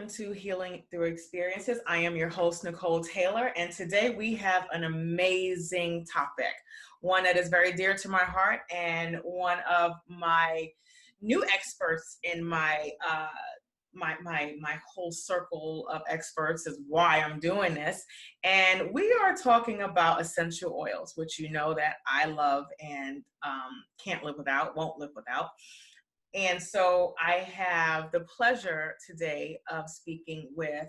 welcome to Healing Through Experiences. I am your host, Nicole Taylor, and today we have an amazing topic, one that is very dear to my heart and one of my new experts in my whole circle of experts is why I'm doing this. And we are talking about essential oils, which you know that I love and can't live without, won't live without. And so I have the pleasure today of speaking with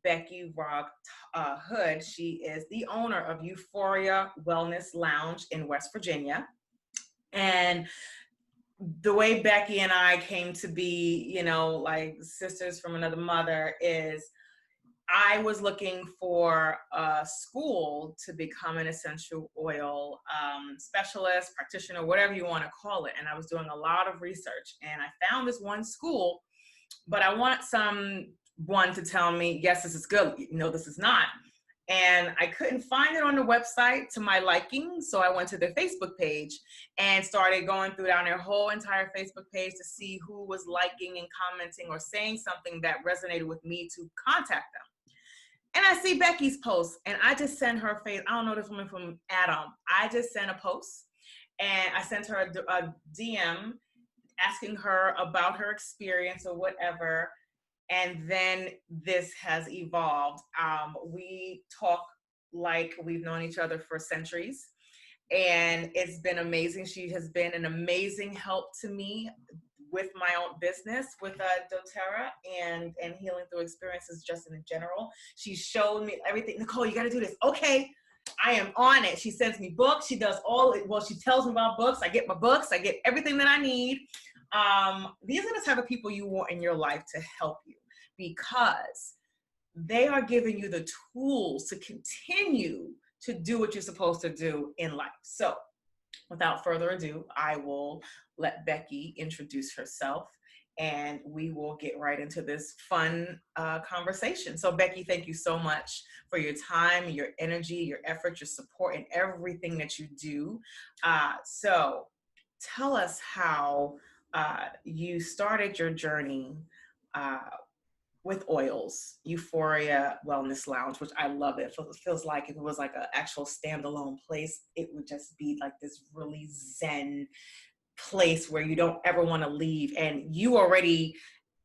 Becky Rod-Hood. She is the owner of Euphoria Wellness Lounge in West Virginia. And the way Becky and I came to be, you know, like sisters from another mother is I was looking for a school to become an essential oil specialist, practitioner, whatever you want to call it. And I was doing a lot of research and I found this one school, but I want someone to tell me, yes, this is good. No, this is not. And I couldn't find it on the website to my liking. So I went to their Facebook page and started going through down their whole entire Facebook page to see who was liking and commenting or saying something that resonated with me to contact them. And I see Becky's post and I just sent her I don't know this woman from Adam. I just sent a post and I sent her a DM asking her about her experience or whatever. And then this has evolved. We talk like we've known each other for centuries and it's been amazing. She has been an amazing help to me with my own business, with doTERRA and Healing Through Experiences just in general. She showed me everything. Nicole, you got to do this. Okay, I am on it. She sends me books. She does she tells me about books. I get my books. I get everything that I need. These are the type of people you want in your life to help you because they are giving you the tools to continue to do what you're supposed to do in life. So without further ado, I will let Becky introduce herself and we will get right into this fun conversation. So Becky, thank you so much for your time, your energy, your effort, your support, and everything that you do. So tell us how you started your journey with oils, Euphoria Wellness Lounge, which I love it. It feels like if it was like an actual standalone place, it would just be like this really zen place where you don't ever want to leave. And you already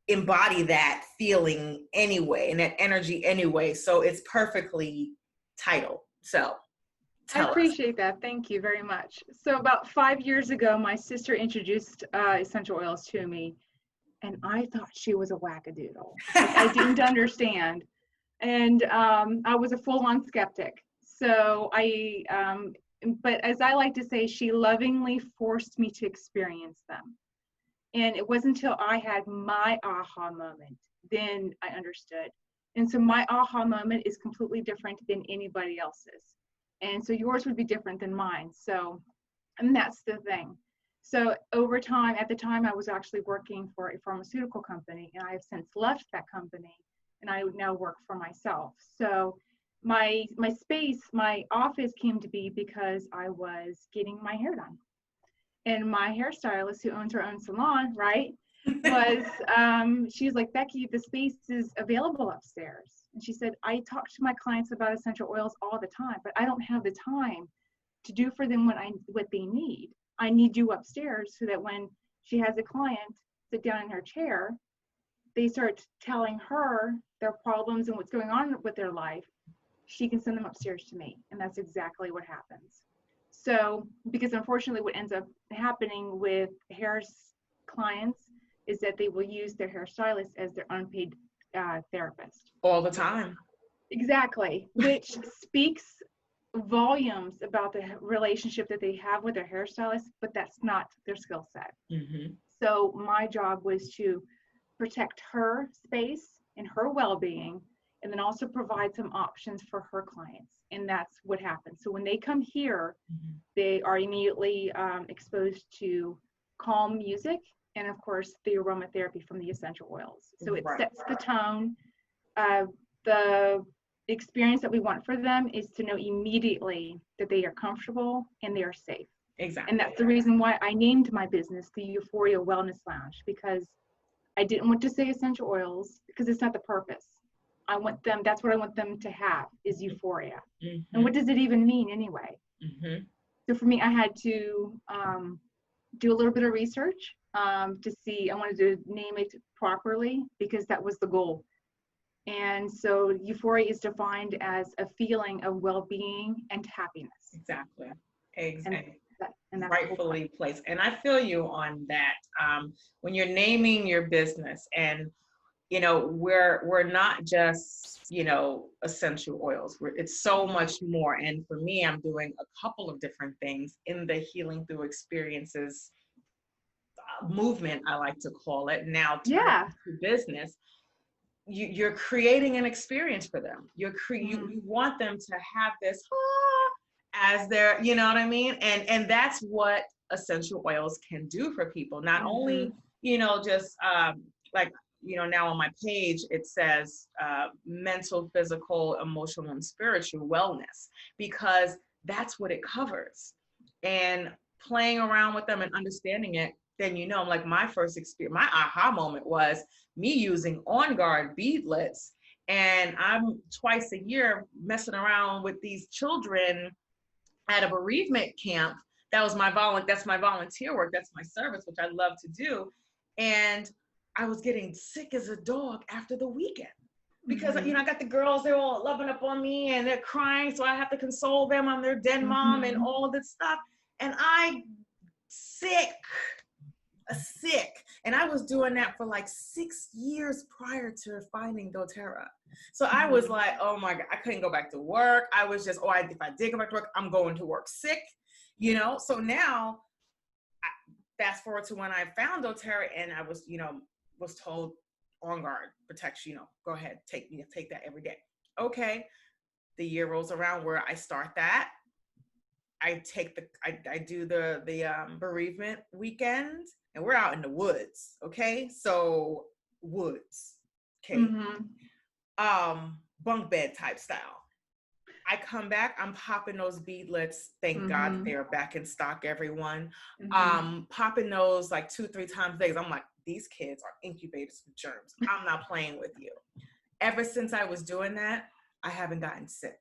embody that feeling anyway and that energy anyway. So it's perfectly titled. So I appreciate that. Thank you very much. So about 5 years ago, my sister introduced essential oils to me. And I thought she was a wackadoodle. Like, I didn't understand. And I was a full-on skeptic. So but as I like to say, she lovingly forced me to experience them. And it wasn't until I had my aha moment, then I understood. And so my aha moment is completely different than anybody else's. And so yours would be different than mine. So, and that's the thing. So over time, at the time I was actually working for a pharmaceutical company and I have since left that company and I now work for myself. So my office came to be because I was getting my hair done. And my hairstylist, who owns her own salon, right, she was like, Becky, the space is available upstairs. And she said, I talk to my clients about essential oils all the time, but I don't have the time to do for them what they need. I need you upstairs so that when she has a client sit down in her chair, they start telling her their problems and what's going on with their life. She can send them upstairs to me. And that's exactly what happens. So, because unfortunately what ends up happening with hair clients is that they will use their hairstylist as their unpaid therapist. All the time. Exactly, which speaks volumes about the relationship that they have with their hairstylist, but that's not their skill set. Mm-hmm. So my job was to protect her space and her well-being, and then also provide some options for her clients. And that's what happens. So when they come here, mm-hmm. they are immediately exposed to calm music and of course the aromatherapy from the essential oils. So it sets the tone. The experience that we want for them is to know immediately that they are comfortable and they are safe. Exactly. And that's the reason why I named my business the Euphoria Wellness Lounge, because I didn't want to say essential oils because it's not the purpose. That's what I want them to have is euphoria. And what does it even mean anyway? So for me, I had to do a little bit of research to see, I wanted to name it properly because that was the goal. And so euphoria is defined as a feeling of well-being and happiness. Exactly. Exactly. And that's rightfully placed. And I feel you on that. When you're naming your business, and you know, we're not just, you know, essential oils. It's so much more. And for me, I'm doing a couple of different things in the Healing Through Experiences movement, I like to call it now, to business. You're creating an experience for them. You want them to have this as their, you know what I mean? And that's what essential oils can do for people. Not only, you know, just like, you know, now on my page, it says mental, physical, emotional, and spiritual wellness, because that's what it covers. And playing around with them and understanding it, then, you know, like my first experience, my aha moment was me using On Guard beadlets. And I'm twice a year messing around with these children at a bereavement camp. That's my volunteer work. That's my service, which I love to do. And I was getting sick as a dog after the weekend because, you know, I got the girls, they're all loving up on me and they're crying. So I have to console them on their dead mom and all of this stuff. And sick. And I was doing that for like 6 years prior to finding doTERRA. So I was like, oh my God, I couldn't go back to work. I was just, if I did go back to work, I'm going to work sick, you know? So now, fast forward to when I found doTERRA, and I was, you know, was told On Guard protects, you know, go ahead, take that every day. Okay. The year rolls around where I start that. I do the bereavement weekend, and we're out in the woods. Okay. So woods. Okay. Bunk bed type style. I come back, I'm popping those beadlets. Thank God they are back in stock, everyone. Popping those like 2-3 times a day. I'm like, these kids are incubators for germs. I'm not playing with you. Ever since I was doing that, I haven't gotten sick.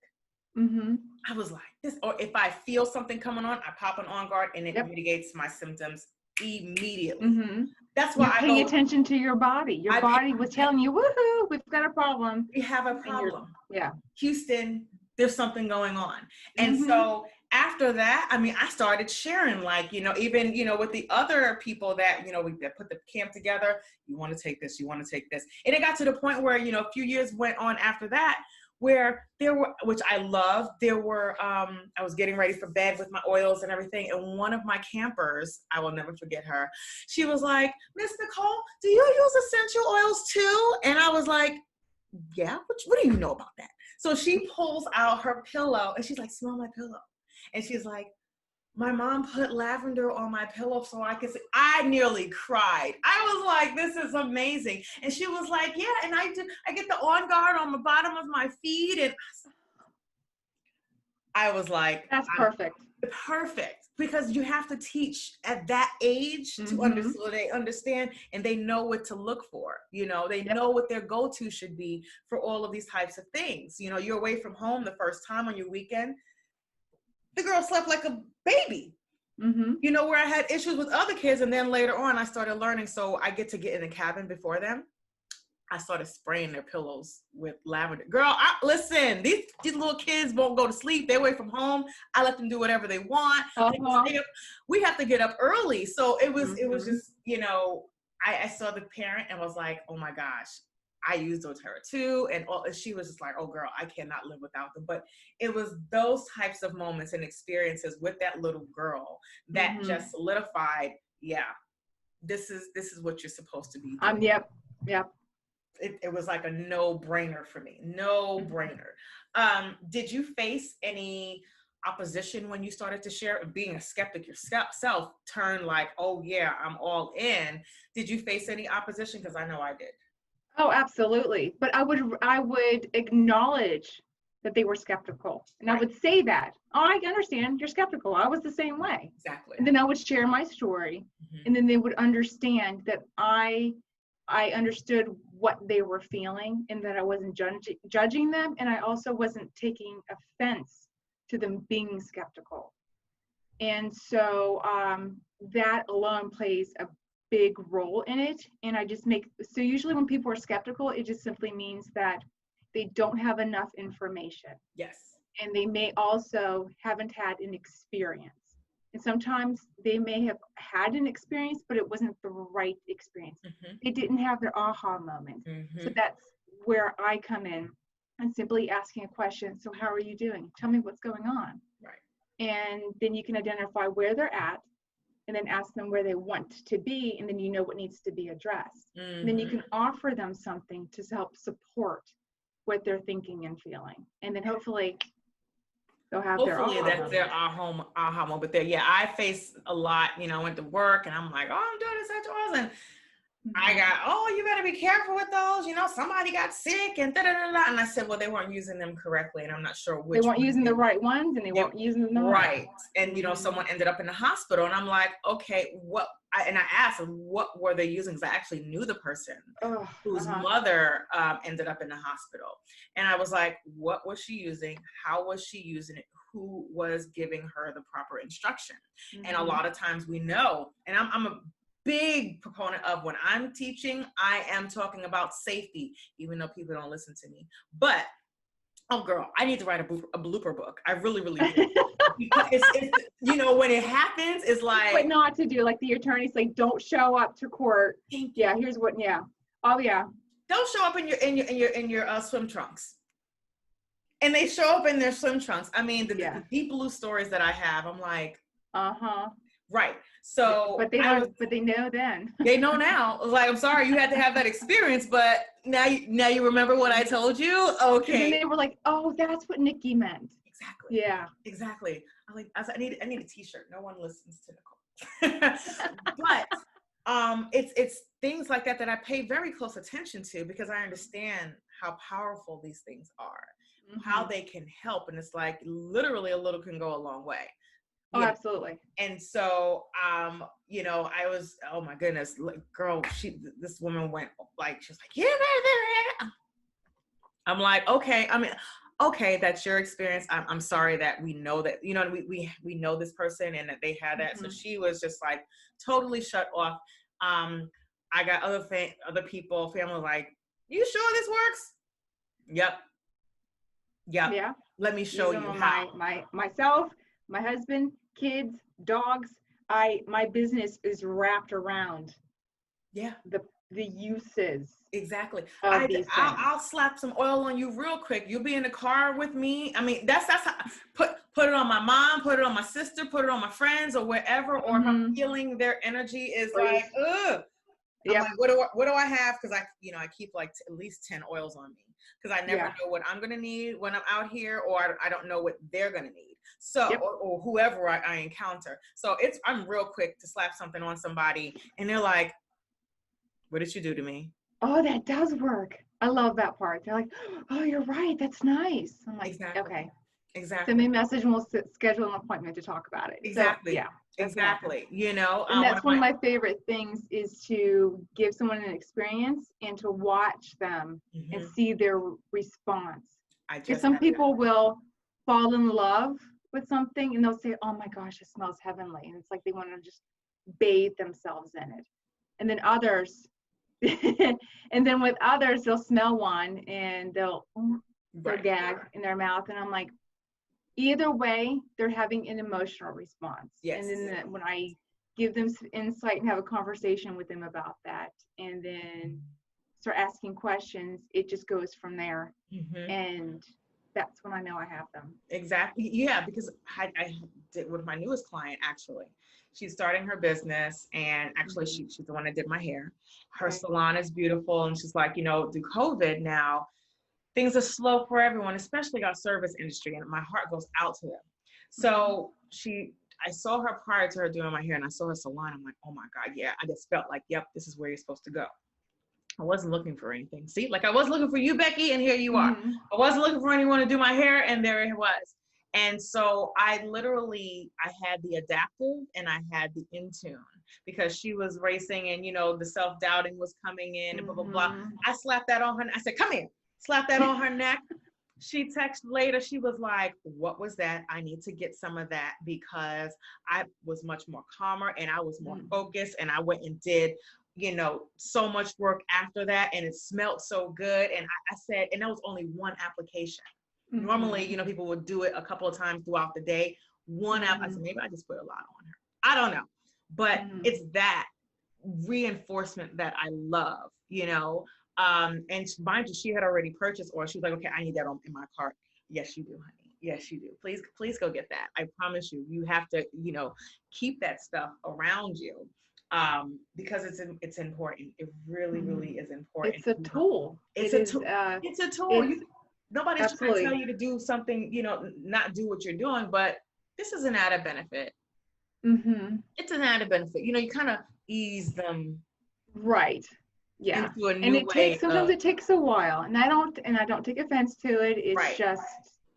I was like this, or if I feel something coming on, I pop an On Guard and it mitigates my symptoms immediately. That's why I pay attention to your body. Your body was telling you, woohoo, we've got a problem. We have a problem. Houston, there's something going on. And so after that, I mean, I started sharing, like, you know, even, you know, with the other people that, you know, that put the camp together, you want to take this, you want to take this. And it got to the point where, you know, a few years went on after that, where there were, which I love, there were, I was getting ready for bed with my oils and everything. And one of my campers, I will never forget her. She was like, Miss Nicole, do you use essential oils too? And I was like, yeah, what do you know about that? So she pulls out her pillow and she's like, smell my pillow. And she's like, my mom put lavender on my pillow so I could see. I nearly cried. I was like, this is amazing. And she was like, yeah, and I get the On Guard on the bottom of my feet. And I was like, that's perfect. Perfect. Because you have to teach at that age to understand, so they understand and they know what to look for. You know, they know what their go-to should be for all of these types of things. You know, you're away from home the first time on your weekend. The girl slept like a baby, you know, where I had issues with other kids. And then later on, I started learning. So I get to get in the cabin before them. I started spraying their pillows with lavender. Girl, listen, these little kids won't go to sleep. They're away from home. I let them do whatever they want. We have to get up early. So it was just, you know, I saw the parent and was like, oh my gosh, I use doTERRA too. And she was just like, oh girl, I cannot live without them. But it was those types of moments and experiences with that little girl that just solidified, yeah, this is what you're supposed to be doing. Yep. It was like a no-brainer for me. No-brainer. Did you face any opposition when you started to share? Being a skeptic yourself turned like, oh yeah, I'm all in. Did you face any opposition? Because I know I did. Oh, absolutely. But I would acknowledge that they were skeptical. And I would say that, oh, I understand you're skeptical. I was the same way. Exactly. And then I would share my story. And then they would understand that I I understood what they were feeling and that I wasn't judging them. And I also wasn't taking offense to them being skeptical. And so that alone plays a big role in it. And so usually when people are skeptical, it just simply means that they don't have enough information. Yes. And they may also haven't had an experience. And sometimes they may have had an experience, but it wasn't the right experience. Mm-hmm. They didn't have their aha moment. Mm-hmm. So that's where I come in and simply asking a question. So how are you doing? Tell me what's going on. Right. And then you can identify where they're at and then ask them where they want to be. And then you know what needs to be addressed. Mm-hmm. And then you can offer them something to help support what they're thinking and feeling. And then hopefully they'll have Hopefully their that's their aha moment there. Yeah, I face a lot, I went to work and I'm like, oh, I'm doing essential oils. And I got, oh, you better be careful with those. Somebody got sick and da-da-da-da. And I said, well, they weren't using them correctly. And I'm not sure which. They weren't using the right ones and they weren't using them right. And, someone ended up in the hospital and I'm like, okay, and I asked them, what were they using? Because I actually knew the person whose mother ended up in the hospital. And I was like, what was she using? How was she using it? Who was giving her the proper instruction? Mm-hmm. And a lot of times we know, and I'm a big proponent of when I'm teaching, I am talking about safety, even though people don't listen to me. But, oh girl, I need to write a blooper book. I really, really do. Because it's when it happens, it's like. What not to do, like the attorneys say, don't show up to court. Yeah, here's what, yeah. Oh yeah. Don't show up in your swim trunks. And they show up in their swim trunks. I mean, the deep blue stories that I have, I'm like. Right. So, but they know then. They know now. I was like, I'm sorry, you had to have that experience, but now you remember what I told you. Okay. And they were like, oh, that's what Nikki meant. Exactly. Yeah. Exactly. I need a T-shirt. No one listens to Nicole. But it's things like that I pay very close attention to because I understand how powerful these things are, how they can help, and it's like literally a little can go a long way. Oh, absolutely. And so, I was, oh my goodness, girl, this woman went like, she was like, yeah. I'm like, okay. I mean, okay, that's your experience. I'm sorry that we know that, we know this person and that they had that. Mm-hmm. So she was just like totally shut off. I got other people, family like, you sure this works? Yep. Yeah. Let me show you how. Myself, my husband, kids, dogs, my business is wrapped around the uses. Exactly. I'll slap some oil on you real quick. You'll be in the car with me. I mean, that's how, put it on my mom, put it on my sister, put it on my friends or wherever, or if I'm feeling their energy is like, ugh. I'm like, what do I have? Because I keep like at least 10 oils on me because I never know what I'm going to need when I'm out here, or I don't know what they're going to need. So, or whoever I encounter. So I'm real quick to slap something on somebody and they're like, what did you do to me? Oh, that does work. I love that part. They're like, oh, you're right. That's nice. I'm like, okay. Exactly. Send me a message and we'll schedule an appointment to talk about it. Exactly. So, exactly. And that's one of my favorite things is to give someone an experience and to watch them and see their response. Because some people will fall in love with something and they'll say, oh my gosh, it smells heavenly. And it's like they want to just bathe themselves in it. And then others, and then with others, they'll smell one and they'll gag in their mouth. And I'm like, either way, they're having an emotional response. Yes. And then when I give them some insight and have a conversation with them about that, and then start asking questions, it just goes from there. And that's when I know I have them. Exactly. Yeah, because I did with my newest client, actually. She's starting her business, and actually she's the one that did my hair. Her salon is beautiful, and she's like, through COVID now, things are slow for everyone, especially our service industry, and my heart goes out to them. So I saw her prior to her doing my hair, and I saw her salon. I'm like, oh my God, yeah. I just felt like, yep, this is where you're supposed to go. I wasn't looking for anything. See, like I was looking for you, Becky, and here you are. I wasn't looking for anyone to do my hair, and there it was. And so I had the adaptive and I had the Intune. because she was racing and, you know, the self-doubting was coming in and blah, blah, blah. Mhm. I slapped that on her. I said, come here, slap that on her neck. She texted later. She was like, what was that? I need to get some of that, because I was much more calmer and I was more focused, and I went and did, you know, so much work after that, and it smelled so good. And I said, and that was only one application. Normally, you know, people would do it a couple of times throughout the day. One app, I said, maybe I just put a lot on her. I don't know. But it's that reinforcement that I love, you know. And mind you, she had already purchased, or she was like, okay, I need that in my cart. Yes, you do, honey. Yes, you do. Please go get that. I promise you, you have to, you know, keep that stuff around you, because it's important. It really, really is important. It's a tool. It's a tool. It's a tool. Nobody's absolutely trying to tell you to do something, you know, not do what you're doing, but this is an added benefit. It's an added benefit. You know, you kind of ease them. Right. Yeah. Into a new And it way takes, sometimes it takes a while, and I don't take offense to it. It's just,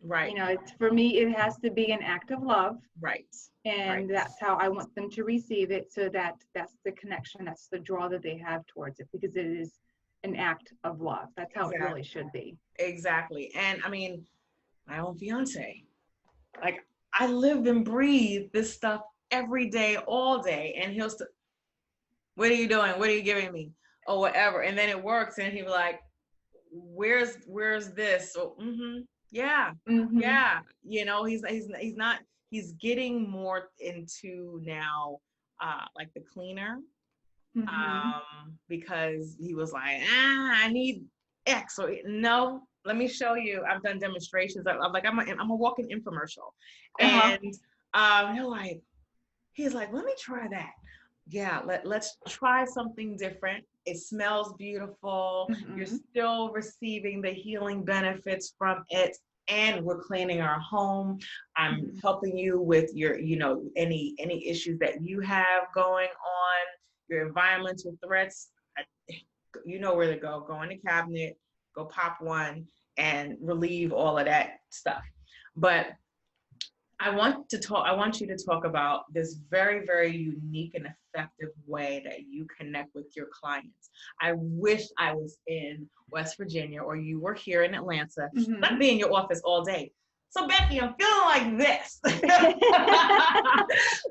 you know, for me, it has to be an act of love. Right. And that's how I want them to receive it. So that's the connection. That's the draw that they have towards it, because it is an act of love. That's how it really should be. Exactly. And I mean, my own fiance, like, I live and breathe this stuff every day, all day. And he'll still, what are you doing? What are you giving me? Or whatever. And then it works. And he'll be like, where's this? So, yeah. Yeah. You know, he's not, he's getting more into now, like the cleaner. Because he was like, I need X, or no, let me show you. I've done demonstrations. I'm like, I'm a walking infomercial. And he's like, let me try that. Yeah, let's try something different. It smells beautiful. You're still receiving the healing benefits from it. And we're cleaning our home. I'm helping you with your, you know, any issues that you have going on, your environmental threats. You know where to go. Go in the cabinet, go pop one, and relieve all of that stuff. But I want you to talk about this very, very unique and effective way that you connect with your clients. I wish I was in West Virginia, or you were here in Atlanta. I'd be in your office all day. So Becky, I'm feeling like this.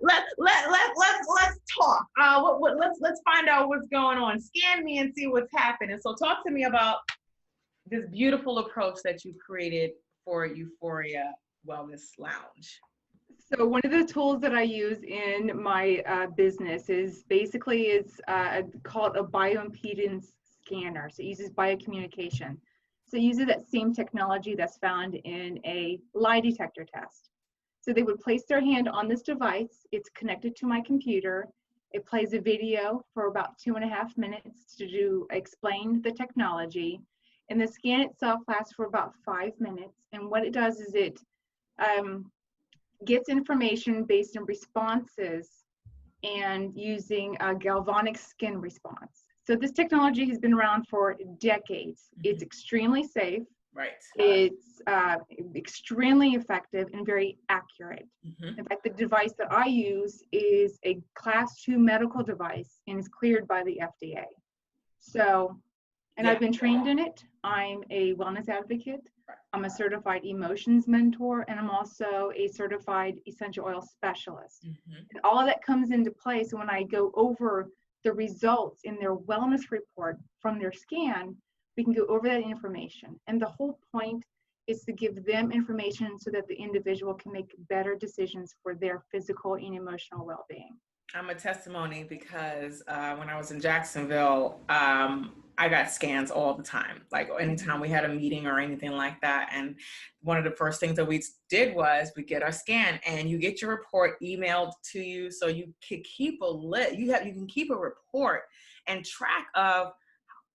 let's talk. Let's find out what's going on. Scan me and see what's happening. So talk to me about this beautiful approach that you created for Euphoria Wellness Lounge. So one of the tools that I use in my business is basically called a bioimpedance scanner. So it uses biocommunication. So it uses that same technology that's found in a lie detector test. So they would place their hand on this device. It's connected to my computer. It plays a video for about 2.5 minutes to explain the technology. And the scan itself lasts for about 5 minutes. And what it does is it gets information based on responses and using a galvanic skin response. So this technology has been around for decades. It's extremely safe. Right. It's extremely effective and very accurate. In fact, the device that I use is a Class 2 medical device and is cleared by the FDA. So, and I've been trained in it. I'm a wellness advocate. I'm a certified emotions mentor, and I'm also a certified essential oil specialist. And all of that comes into play. So when I go over the results in their wellness report from their scan, we can go over that information. And the whole point is to give them information so that the individual can make better decisions for their physical and emotional well-being. I'm a testimony because when I was in Jacksonville, I got scans all the time. Like anytime we had a meeting or anything like that. And one of the first things that we did was we get our scan, and you get your report emailed to you, so you can keep you can keep a report and track of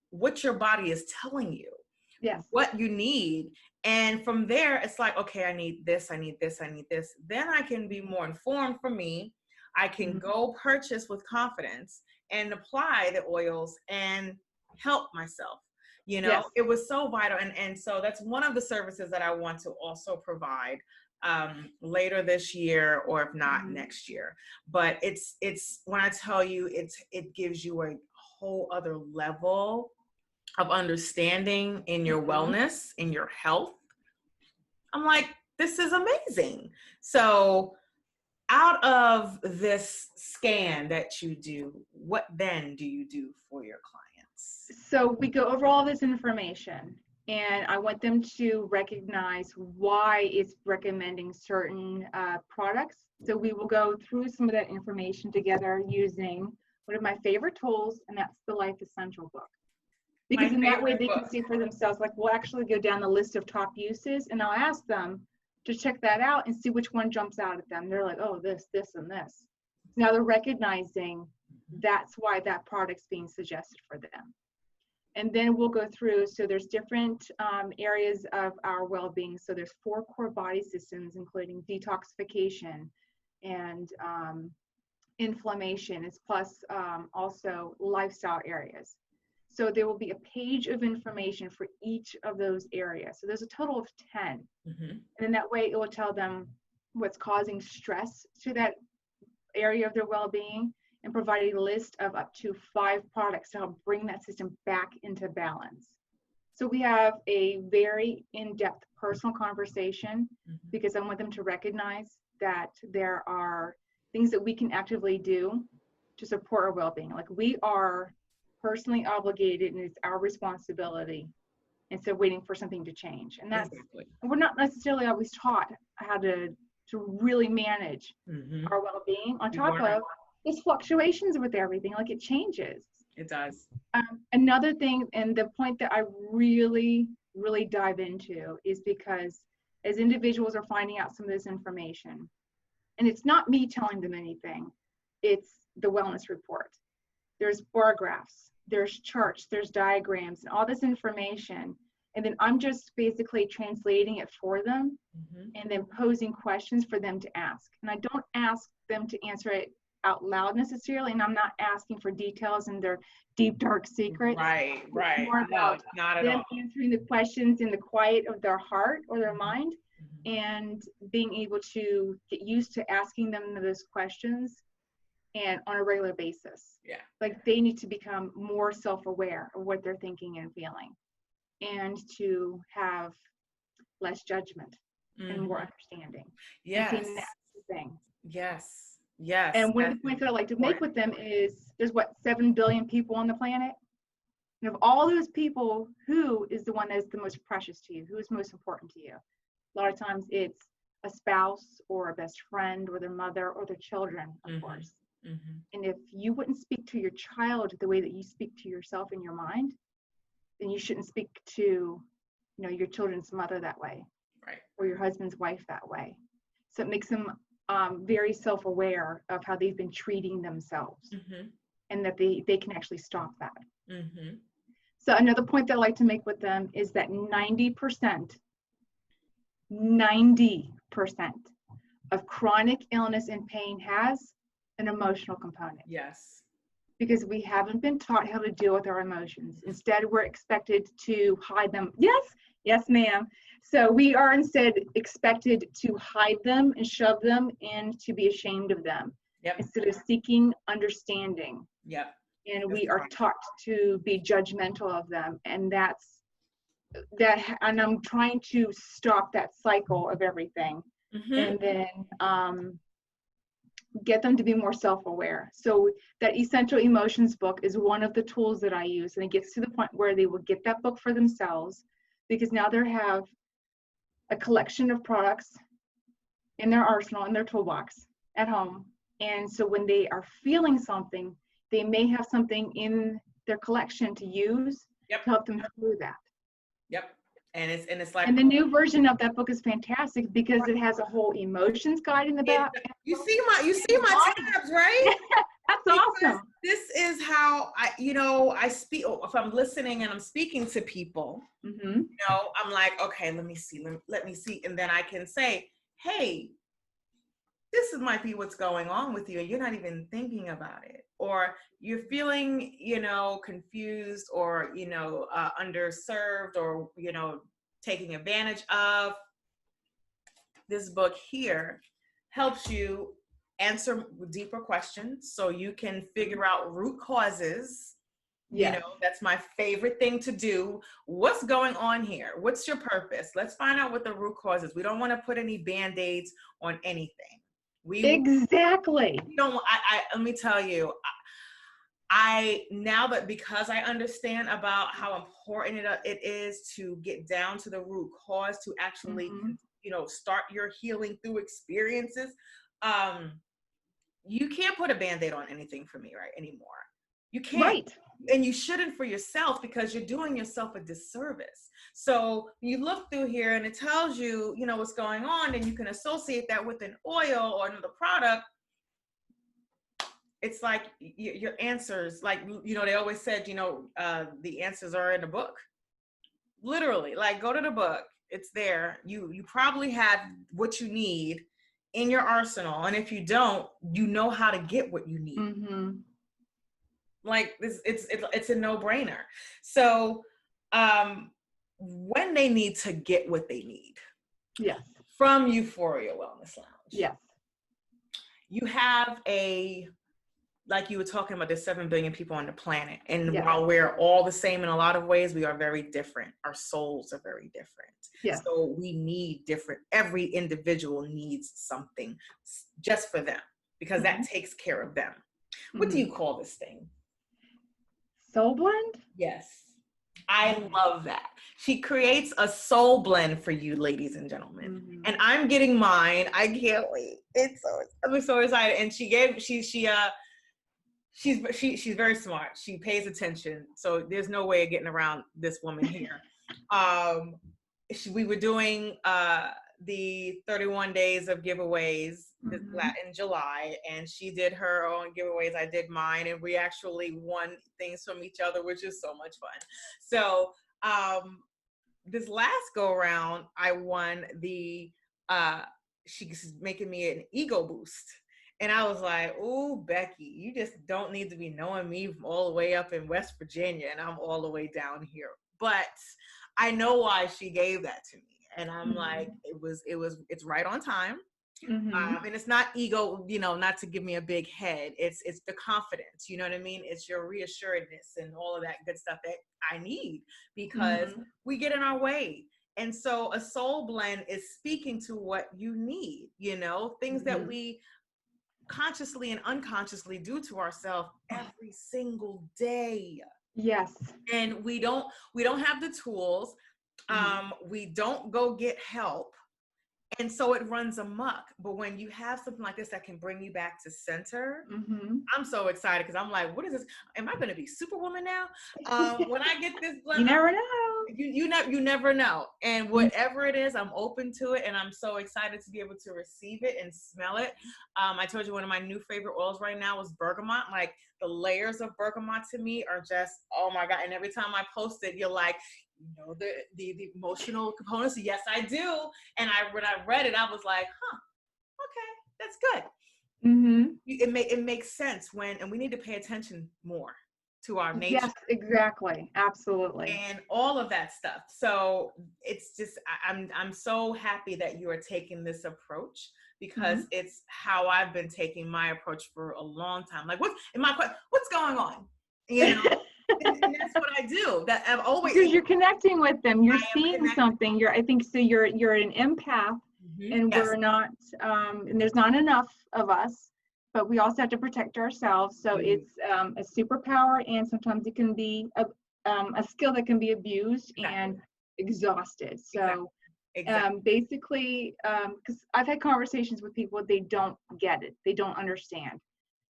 what your body is telling you. Yes. What you need. And from there, it's like, okay, I need this, I need this, I need this. Then I can be more informed for me. I can go purchase with confidence and apply the oils and help myself. You know, Yes. it was so vital. And so that's one of the services that I want to also provide later this year, or if not next year. But it's when I tell you, it gives you a whole other level of understanding in your wellness, in your health. I'm like, this is amazing. So out of this scan that you do, what then do you do for your clients? So we go over all this information, and I want them to recognize why it's recommending certain products. So we will go through some of that information together using one of my favorite tools, and that's the Life Essential book. Because in that way they can see for themselves, like we'll actually go down the list of top uses, and I'll ask them to check that out and see which one jumps out at them. They're like, oh, this, and this. Now they're recognizing that's why that product's being suggested for them. And then we'll go through, so there's different areas of our well-being. So there's 4 core body systems, including detoxification and inflammation, plus also lifestyle areas. So there will be a page of information for each of those areas. So there's a total of 10. And in that way, it will tell them what's causing stress to that area of their well-being, and provide a list of up to 5 products to help bring that system back into balance. So we have a very in-depth personal conversation, because I want them to recognize that there are things that we can actively do to support our well-being. Like, we are personally obligated, and it's our responsibility, instead of waiting for something to change. And that's, we're not necessarily always taught how to really manage our well-being, on top of there's fluctuations with everything. Like, it changes. It does. Another thing, and the point that I really dive into, is because as individuals are finding out some of this information, and it's not me telling them anything, it's the wellness report. There's bar graphs, there's charts, there's diagrams, and all this information. And then I'm just basically translating it for them, and then posing questions for them to ask. And I don't ask them to answer it out loud necessarily, and I'm not asking for details and their deep, dark secrets. Right. It's more about not at them all. answering the questions in the quiet of their heart or their mind, and being able to get used to asking them those questions, and on a regular basis. Yeah. Like, they need to become more self-aware of what they're thinking and feeling, and to have less judgment and more understanding. Yes. And that's the thing. Yes. Yes. And one of the points that I like to make with them is, there's 7 billion people on the planet. And of all those people, who is the one that is the most precious to you? Who is most important to you? A lot of times it's a spouse, or a best friend, or their mother, or their children, of course. And if you wouldn't speak to your child the way that you speak to yourself in your mind, then you shouldn't speak to, your children's mother that way, right, or your husband's wife that way. So it makes them very self-aware of how they've been treating themselves, and that they can actually stop that. So another point that I like to make with them is that 90% of chronic illness and pain has an emotional component. Yes. Because we haven't been taught how to deal with our emotions. Instead, we're expected to hide them. Yes, ma'am. So we are instead expected to hide them and shove them and to be ashamed of them, instead of seeking understanding. And we are taught to be judgmental of them. And and I'm trying to stop that cycle of everything. And then get them to be more self-aware. So that Essential Emotions book is one of the tools that I use, and it gets to the point where they will get that book for themselves, because now they have a collection of products in their arsenal, in their toolbox at home. And so when they are feeling something, they may have something in their collection to use to help them through that. And it's like, and the new version of that book is fantastic, because it has a whole emotions guide in the back. You see my tabs, right? That's awesome. This is how I speak. If I'm listening and I'm speaking to people, I'm like, okay, let me see, and then I can say, hey, might be what's going on with you and you're not even thinking about it, or you're feeling, confused, or, underserved, or, taking advantage of. This book here helps you answer deeper questions so you can figure out root causes. Yes. That's my favorite thing to do. What's going on here? What's your purpose? Let's find out what the root cause is. We don't want to put any band-aids on anything. Exactly. We don't. Let me tell you. I now that because I understand about how important it is to get down to the root cause, to actually, start your healing through experiences. You can't put a Band-Aid on anything for me anymore. You can't. Right. And you shouldn't for yourself, because you're doing yourself a disservice. So you look through here and it tells you, what's going on, and you can associate that with an oil or another product. It's like your answers, like, they always said, the answers are in the book. Literally, like, go to the book. It's there. You probably have what you need in your arsenal. And if you don't, you know how to get what you need. Mm-hmm. Like this, it's a no-brainer. So when they need to get what they need. Yes. From Euphoria Wellness Lounge. Yes. You have like you were talking about, there's 7 billion people on the planet. And while we're all the same in a lot of ways, we are very different. Our souls are very different. Yes. So we need different, every individual needs something just for them, because that takes care of them. What do you call this thing? Soul blend? Yes. I love that. She creates a soul blend for you, ladies and gentlemen. And I'm getting mine. I can't wait. I'm so excited. And she's very smart. She pays attention. So there's no way of getting around this woman here. We were doing the 31 days of giveaways in July, and she did her own giveaways. I did mine, and we actually won things from each other, which is so much fun. So this last go around, I won she's making me an ego boost. And I was like, "Ooh, Becky, you just don't need to be knowing me from all the way up in West Virginia, and I'm all the way down here." But I know why she gave that to me. And I'm like, it's right on time. And it's not ego, not to give me a big head. It's the confidence, you know what I mean? It's your reassuredness and all of that good stuff that I need, because we get in our way. And so a soul blend is speaking to what you need, things that we consciously and unconsciously do to ourselves every single day. Yes. And we don't have the tools. We don't go get help. And so it runs amok. But when you have something like this that can bring you back to center, I'm so excited, because I'm like, what is this? Am I going to be Superwoman now? When I get this blend, you never know. You never know. And whatever it is, I'm open to it. And I'm so excited to be able to receive it and smell it. I told you one of my new favorite oils right now was bergamot. Like, the layers of bergamot to me are just, oh my God. And every time I post it, you're like, the emotional components. Yes, I do. And when I read it, I was like, okay, that's good. It makes sense and we need to pay attention more to our nature. Yes, exactly. Absolutely. And all of that stuff. So it's just, I'm so happy that you are taking this approach, because it's how I've been taking my approach for a long time. Like, what's going on? And that's what I do. That I've always, because you're connecting with them. You're seeing something. I think so. You're an empath, and we're not. And there's not enough of us, but we also have to protect ourselves. So it's a superpower, and sometimes it can be a skill that can be abused and exhausted. So basically, because I've had conversations with people, they don't get it. They don't understand,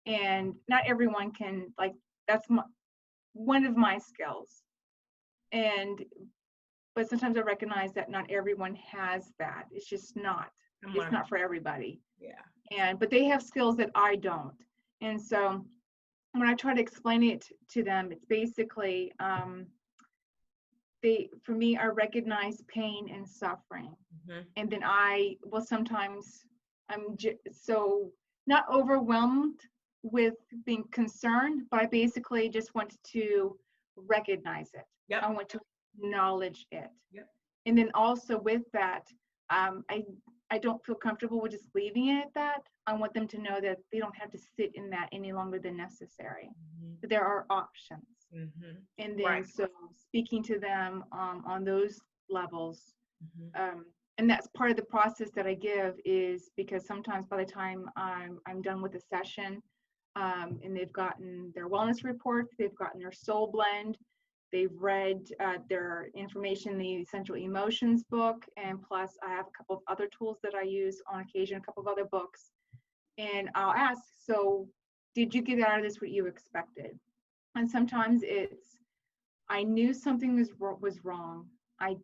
and not everyone can. Like, that's one of my skills, but sometimes I recognize that not everyone has that. It's just not. It's not for everybody. But they have skills that I don't, and so when I try to explain it to them, it's basically for me, I recognize pain and suffering, and then I will sometimes so not overwhelmed with being concerned, but I basically just wanted to recognize it. Yep. I want to acknowledge it. Yep. And then also with that, I don't feel comfortable with just leaving it at that. I want them to know that they don't have to sit in that any longer than necessary. That there are options. And then so speaking to them on those levels, and that's part of the process that I give, is because sometimes by the time I'm done with the session, and they've gotten their wellness report, they've gotten their soul blend, they've read their information in the Essential Emotions book, and plus I have a couple of other tools that I use on occasion, a couple of other books, and I'll ask, so did you get out of this what you expected? And sometimes it's, I knew something was wrong. I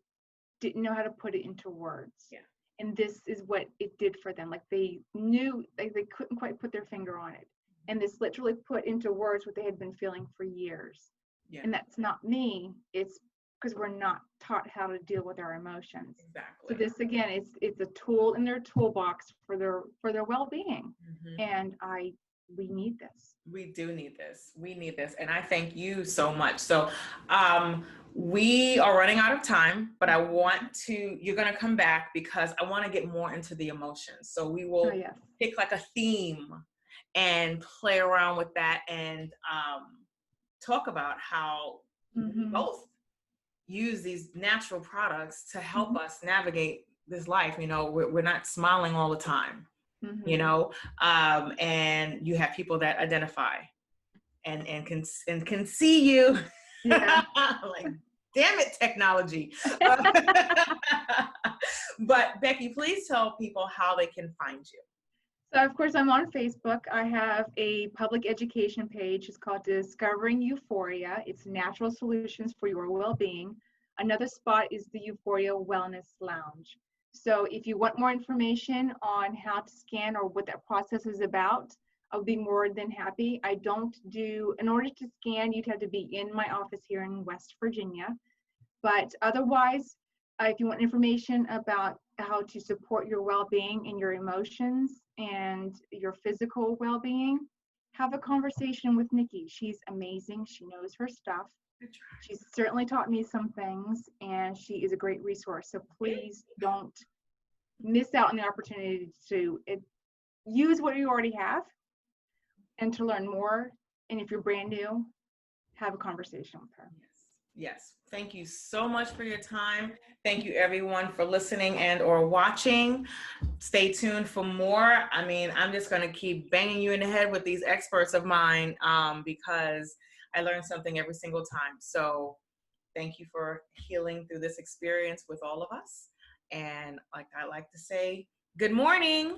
didn't know how to put it into words. Yeah. And this is what it did for them. Like they knew, they couldn't quite put their finger on it. And this literally put into words what they had been feeling for years. Yeah. And that's not me. It's because we're not taught how to deal with our emotions. Exactly. So this again, it's a tool in their toolbox for their well-being. And we need this. We do need this. We need this. And I thank you so much. So we are running out of time, but you're going to come back because I want to get more into the emotions. So we will pick like a theme and play around with that and talk about how we both use these natural products to help us navigate this life. You know, we're not smiling all the time. You know, and you have people that identify and can see you. Yeah. Like, damn it, technology. But Becky, please tell people how they can find you. So of course I'm on Facebook. I have a public education page. It's called Discovering Euphoria. It's natural solutions for your well-being. Another spot is the Euphoria Wellness Lounge. So if you want more information on how to scan or what that process is about, I'll be more than happy. In order to scan, you'd have to be in my office here in West Virginia. But otherwise, if you want information about how to support your well-being and your emotions and your physical well-being, have a conversation with Nikki. She's amazing. She knows her stuff. She's certainly taught me some things, and she is a great resource. So please don't miss out on the opportunity to use what you already have and to learn more. And if you're brand new, have a conversation with her. Yes. Thank you so much for your time. Thank you everyone for listening and or watching. Stay tuned for more. I mean, I'm just going to keep banging you in the head with these experts of mine because I learn something every single time. So thank you for healing through this experience with all of us. And like I like to say, good morning.